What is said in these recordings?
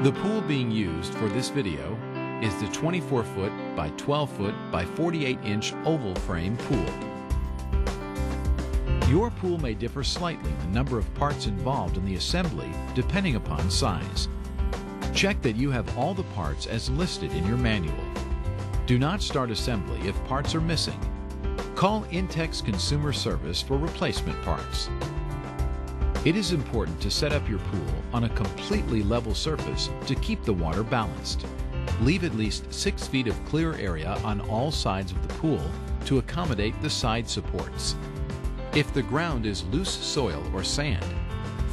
The pool being used for this video is the 24-foot by 12-foot by 48-inch oval frame pool. Your pool may differ slightly in the number of parts involved in the assembly depending upon size. Check that you have all the parts as listed in your manual. Do not start assembly if parts are missing. Call INTEX Consumer Service for replacement parts. It is important to set up your pool on a completely level surface to keep the water balanced. Leave at least 6 feet of clear area on all sides of the pool to accommodate the side supports. If the ground is loose soil or sand,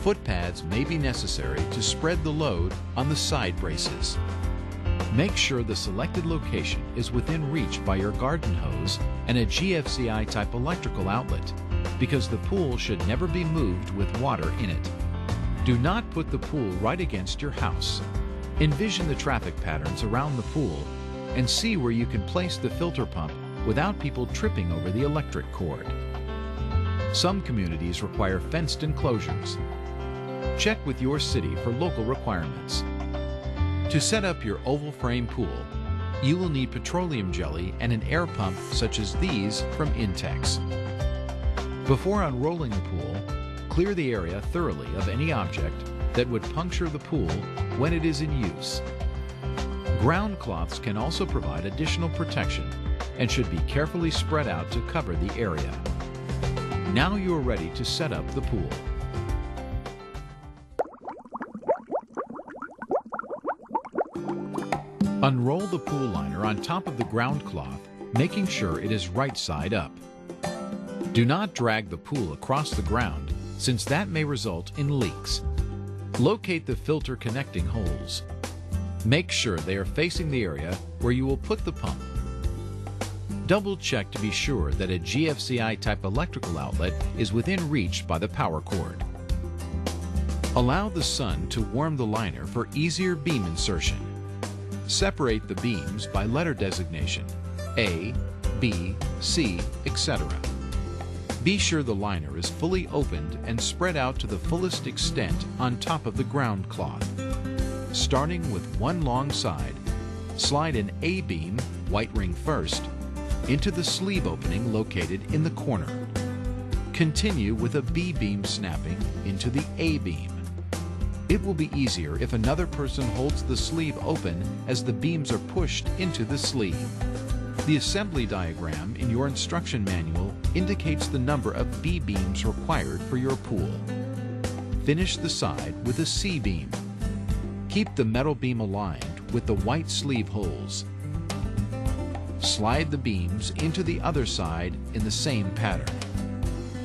footpads may be necessary to spread the load on the side braces. Make sure the selected location is within reach by your garden hose and a GFCI type electrical outlet, because the pool should never be moved with water in it. Do not put the pool right against your house. Envision the traffic patterns around the pool and see where you can place the filter pump without people tripping over the electric cord. Some communities require fenced enclosures. Check with your city for local requirements. To set up your oval frame pool, you will need petroleum jelly and an air pump such as these from INTEX. Before unrolling the pool, clear the area thoroughly of any object that would puncture the pool when it is in use. Ground cloths can also provide additional protection and should be carefully spread out to cover the area. Now you are ready to set up the pool. Unroll the pool liner on top of the ground cloth, making sure it is right side up. Do not drag the pool across the ground, since that may result in leaks. Locate the filter connecting holes. Make sure they are facing the area where you will put the pump. Double check to be sure that a GFCI type electrical outlet is within reach by the power cord. Allow the sun to warm the liner for easier beam insertion. Separate the beams by letter designation, A, B, C, etc. Be sure the liner is fully opened and spread out to the fullest extent on top of the ground cloth. Starting with one long side, slide an A beam, white ring first, into the sleeve opening located in the corner. Continue with a B beam snapping into the A beam. It will be easier if another person holds the sleeve open as the beams are pushed into the sleeve. The assembly diagram in your instruction manual indicates the number of B beams required for your pool. Finish the side with a C beam. Keep the metal beam aligned with the white sleeve holes. Slide the beams into the other side in the same pattern.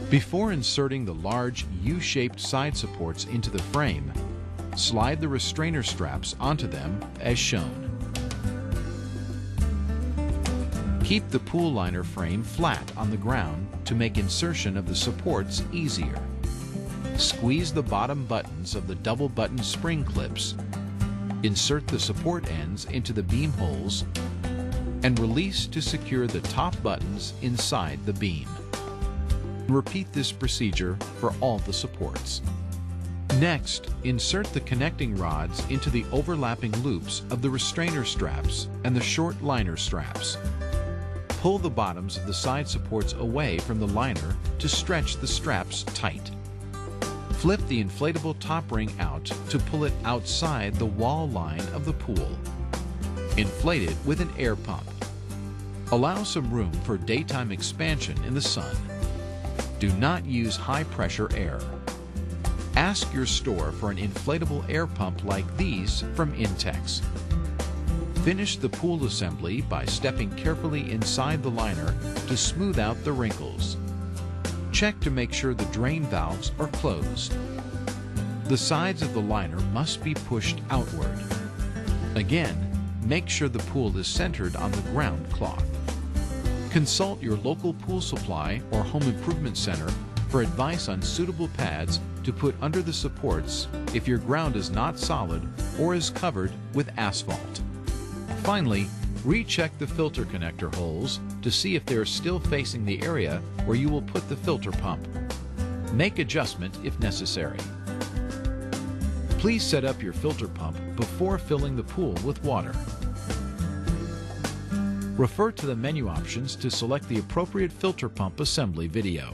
Before inserting the large U-shaped side supports into the frame, slide the restrainer straps onto them as shown. Keep the pool liner frame flat on the ground to make insertion of the supports easier. Squeeze the bottom buttons of the double button spring clips. Insert the support ends into the beam holes and release to secure the top buttons inside the beam. Repeat this procedure for all the supports. Next, insert the connecting rods into the overlapping loops of the restrainer straps and the short liner straps. Pull the bottoms of the side supports away from the liner to stretch the straps tight. Flip the inflatable top ring out to pull it outside the wall line of the pool. Inflate it with an air pump. Allow some room for daytime expansion in the sun. Do not use high-pressure air. Ask your store for an inflatable air pump like these from INTEX. Finish the pool assembly by stepping carefully inside the liner to smooth out the wrinkles. Check to make sure the drain valves are closed. The sides of the liner must be pushed outward. Again, make sure the pool is centered on the ground cloth. Consult your local pool supply or home improvement center for advice on suitable pads to put under the supports if your ground is not solid or is covered with asphalt. Finally, recheck the filter connector holes to see if they are still facing the area where you will put the filter pump. Make adjustment if necessary. Please set up your filter pump before filling the pool with water. Refer to the menu options to select the appropriate filter pump assembly video.